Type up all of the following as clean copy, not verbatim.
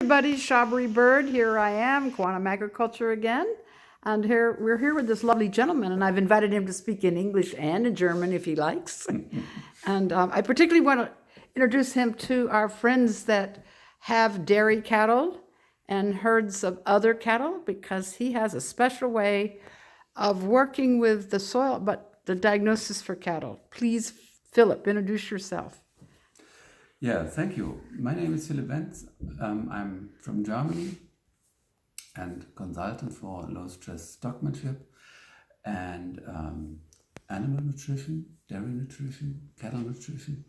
Everybody, Shabari Bird, here I am, Quantum Agriculture again. And we're here with this lovely gentleman, and I've invited him to speak in English and in German if he likes. And I particularly want to introduce him to our friends that have dairy cattle and herds of other cattle, because he has a special way of working with the soil, but the diagnosis for cattle. Please, Philip, introduce yourself. Yeah, thank you. My name is Philip A. I'm from Germany and consultant for low-stress stockmanship and animal nutrition, dairy nutrition, cattle nutrition.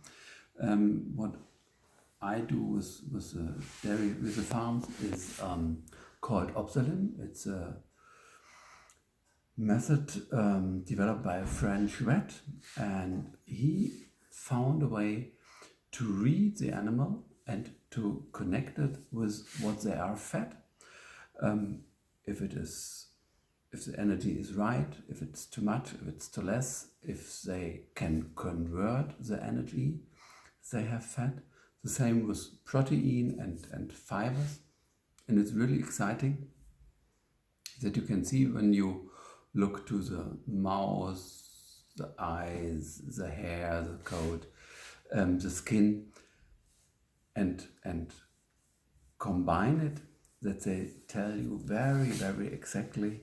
What I do with dairy, with the farms, is called Obsalim. It's a method developed by a French vet, and he found a way to read the animal and to connect it with what they are fed. If the energy is right, if it's too much, if it's too less, if they can convert the energy they have fed. The same with protein and fibers. And it's really exciting that you can see when you look to the mouth, the eyes, the hair, the coat, the skin, and combine it, that they tell you very, very exactly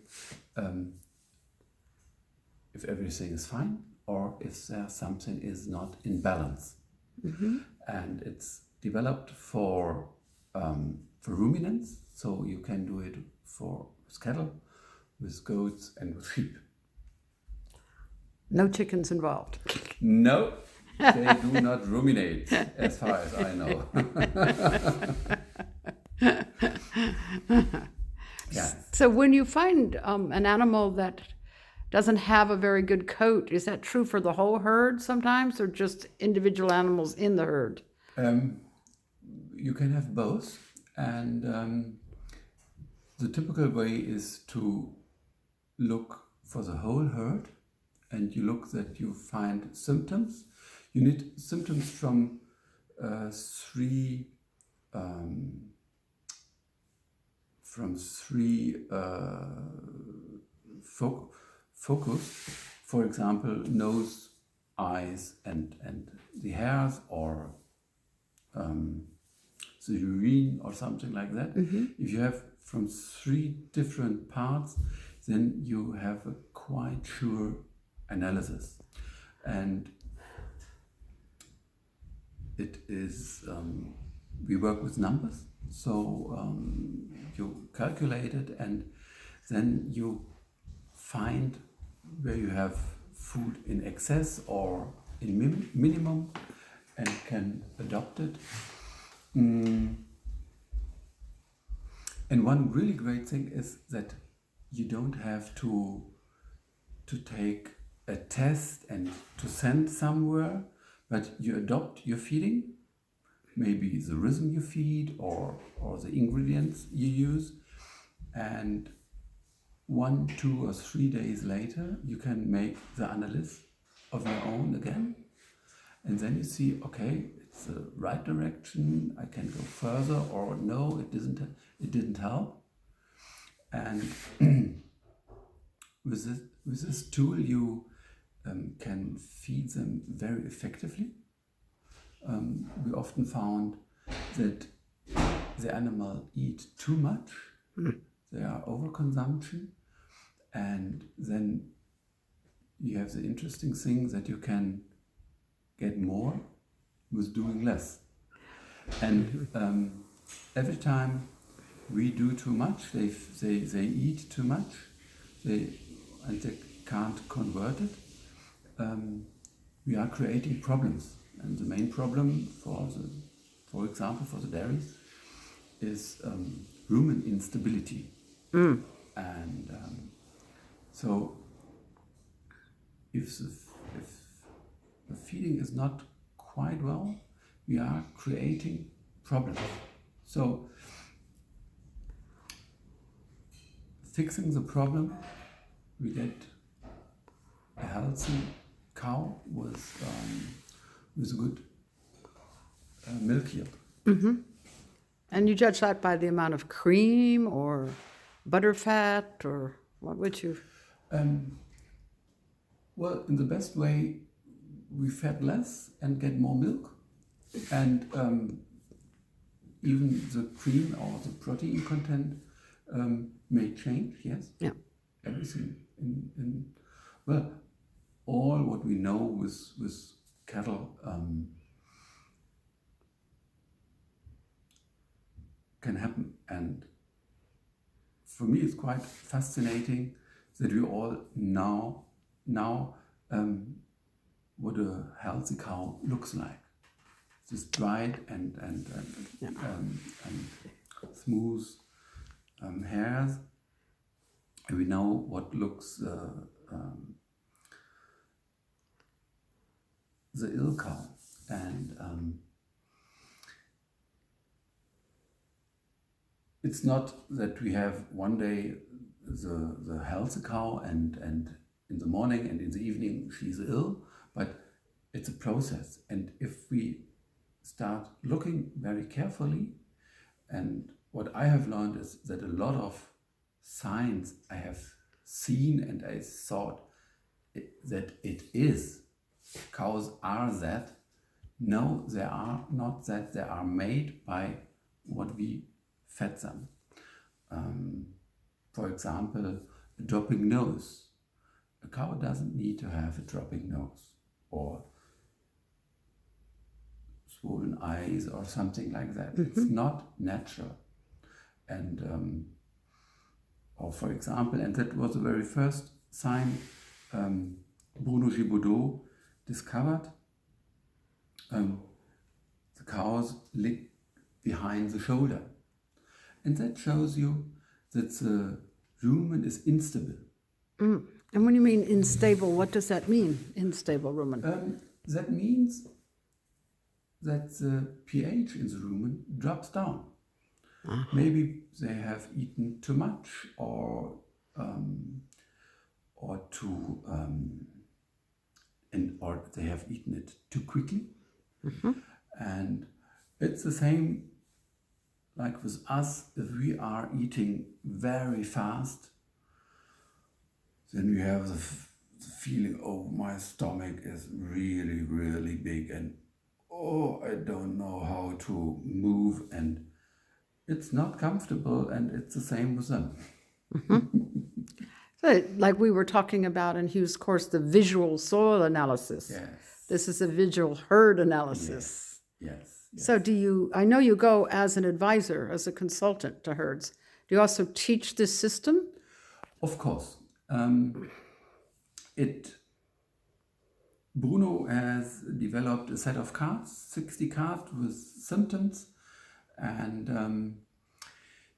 if everything is fine or if something is not in balance. Mm-hmm. And it's developed for ruminants, so you can do it with cattle, with goats, and with sheep. No chickens involved. No. They do not ruminate, as far as I know. Yeah. So when you find an animal that doesn't have a very good coat, is that true for the whole herd sometimes, or just individual animals in the herd? You can have both. And the typical way is to look for the whole herd, and you look that you find symptoms. You need symptoms from three focus. For example, nose, eyes, and the hairs, or the urine, or something like that. Mm-hmm. If you have from three different parts, then you have a quite sure analysis. And it is, we work with numbers, so you calculate it, and then you find where you have food in excess or in minimum, and can adopt it. And one really great thing is that you don't have to take a test and to send somewhere, but you adopt your feeding, maybe the rhythm you feed or the ingredients you use, and 1, 2, or 3 days later you can make the analysis of your own again, and then you see, okay, it's the right direction, I can go further, or no, it didn't help. And with this tool you can feed them very effectively. We often found that the animal eat too much, they are overconsumption, and then you have the interesting thing that you can get more with doing less. And every time we do too much, they eat too much, and they can't convert it. We are creating problems, and the main problem for example, for the dairies is rumen instability. And so if the feeding is not quite well, we are creating problems. So fixing the problem, we get a healthy cow with a good milk yield. Mm-hmm. And you judge that by the amount of cream or butterfat, or what would you? Well, in the best way, we fat less and get more milk, and even the cream or the protein content may change. Yes. Yeah. Everything in well, all what we know with cattle can happen, and for me it's quite fascinating that we all now what a healthy cow looks like. This dried and smooth hairs, and we know what looks the ill cow, and it's not that we have one day the healthy cow and in the morning and in the evening she's ill, but it's a process. And if we start looking very carefully, and what I have learned is that a lot of signs I have seen and I thought that it is cows are that. No, they are not that. They are made by what we fed them. For example, a dropping nose. A cow doesn't need to have a dropping nose or swollen eyes or something like that. It's not natural. And or for example, and that was the very first sign Bruno Gibaudeau discovered. The cows lick behind the shoulder. And that shows you that the rumen is instable. And when you mean unstable, what does that mean, unstable rumen? That means that the pH in the rumen drops down. Maybe they have eaten too much or they have eaten it too quickly. And it's the same like with us. If we are eating very fast, then we have the feeling, oh, my stomach is really, really big, and oh, I don't know how to move, and it's not comfortable, and it's the same with them. So, like we were talking about in Hugh's course, the visual soil analysis. Yes. This is a visual herd analysis. Yes. So I know you go as an advisor, as a consultant to herds. Do you also teach this system? Of course. Bruno has developed a set of cards, 60 cards with symptoms, and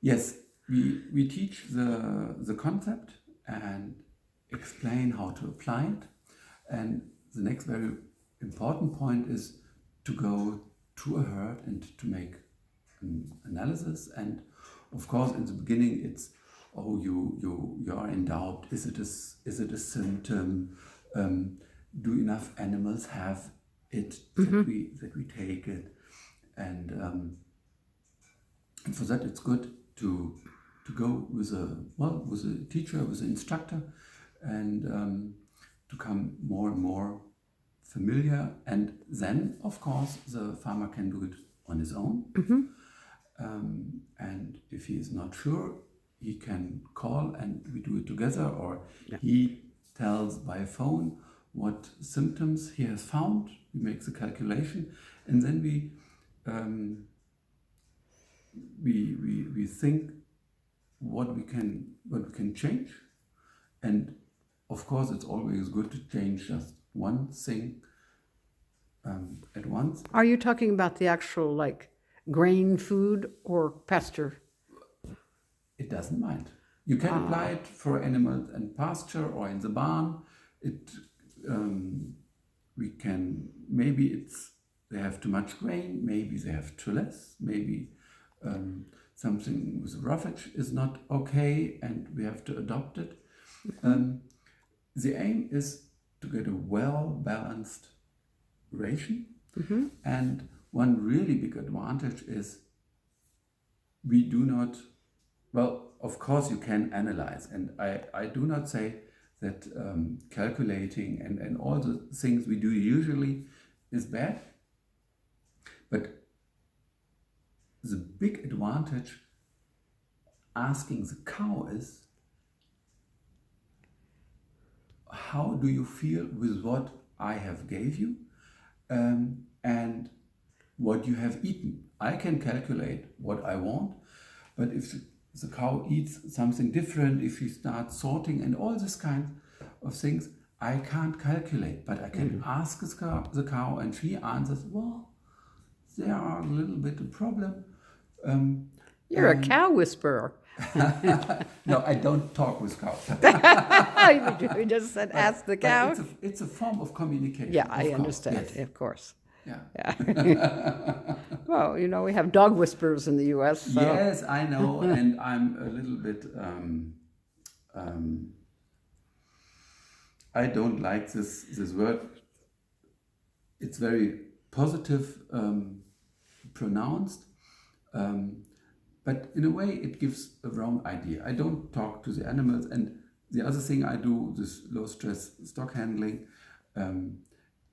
yes, we teach the concept and explain how to apply it. And the next very important point is to go to a herd and to make an analysis. And of course, in the beginning, it's you are in doubt. Is it a symptom? Do enough animals have it that we take it? And for that, it's good to go with a teacher, with an instructor, and to come more and more familiar. And then, of course, the farmer can do it on his own. And if he is not sure, he can call and we do it together, or he tells by phone what symptoms he has found. He makes a calculation, and then we think what we can change. And of course, it's always good to change just one thing at once. Are you talking about the actual like grain food or pasture? It doesn't mind. You can apply it for animals in pasture or in the barn. Maybe they have too much grain, maybe they have too less, maybe something with roughage is not okay and we have to adopt it. The aim is to get a well-balanced ration. And one really big advantage is we do not, well, of course you can analyze, and I do not say that calculating and all the things we do usually is bad, but the big advantage asking the cow is, how do you feel with what I have gave you and what you have eaten? I can calculate what I want, but if the cow eats something different, if she starts sorting and all this kind of things, I can't calculate, but I can ask the cow and she answers, well, there are a little bit of problem. You're a cow whisperer. No, I don't talk with cows. You just said, ask the cow. It's a form of communication. Yeah, I course. understand, Yes. of course. Yeah. Yeah. Well, you know, we have dog whisperers in the U.S. So. Yes, I know, and I'm a little bit. I don't like this word. It's very positive pronounced, but in a way it gives a wrong idea. I don't talk to the animals, and the other thing I do, this low stress stock handling,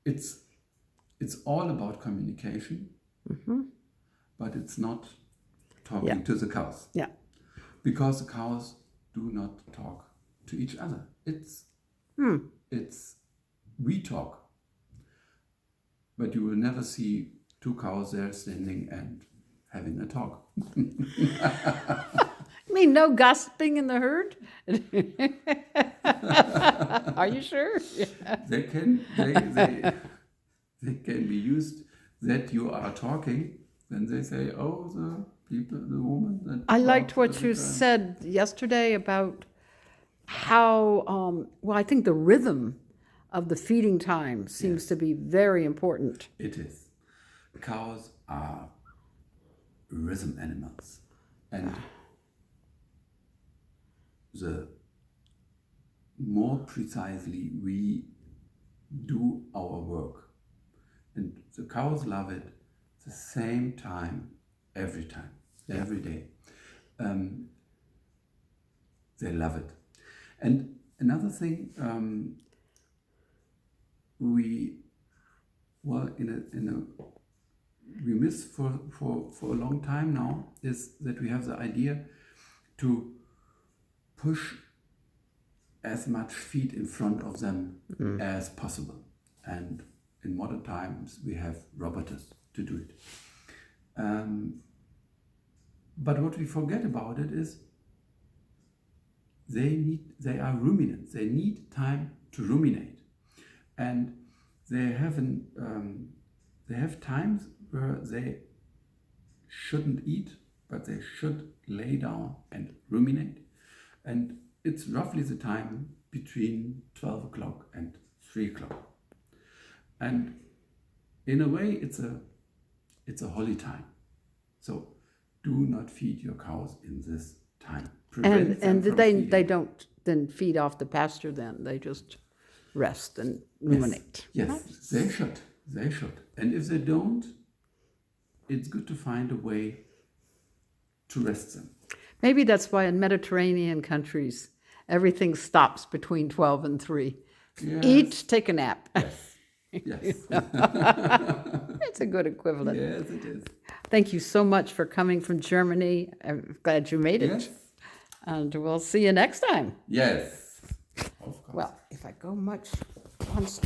it's all about communication, but it's not talking to the cows. Yeah. Because the cows do not talk to each other. It's we talk, but you will never see two cows there standing and having a talk. You mean no gossiping in the herd? Are you sure? Yeah. They can be used that you are talking. Then they say, "Oh, the people, the woman." That I liked what talks you every time." said yesterday about how, well, I think the rhythm of the feeding time seems to be very important. It is. Cows are rhythm animals, and the more precisely we do our work, and the cows love it, the same time, every day. They love it. And another thing, we miss for a long time now is that we have the idea to push as much feed in front of them as possible. And in modern times, we have robots to do it. But what we forget about it is they are ruminants. They need time to ruminate. And they have times where they shouldn't eat, but they should lay down and ruminate. And it's roughly the time between 12 o'clock and 3 o'clock. And in a way, it's a holy time. So do not feed your cows in this time. Prevent them And from they feeding. don't then feed off the pasture then. They just rest and ruminate. Yes, they should. They should. And if they don't, it's good to find a way to rest them. Maybe that's why in Mediterranean countries, everything stops between 12 and 3. Yes. Eat, take a nap. Yes. It's a good equivalent. Yes, it is. Thank you so much for coming from Germany. I'm glad you made it. Yes. And we'll see you next time. Yes. Of course. Well, if I go much once.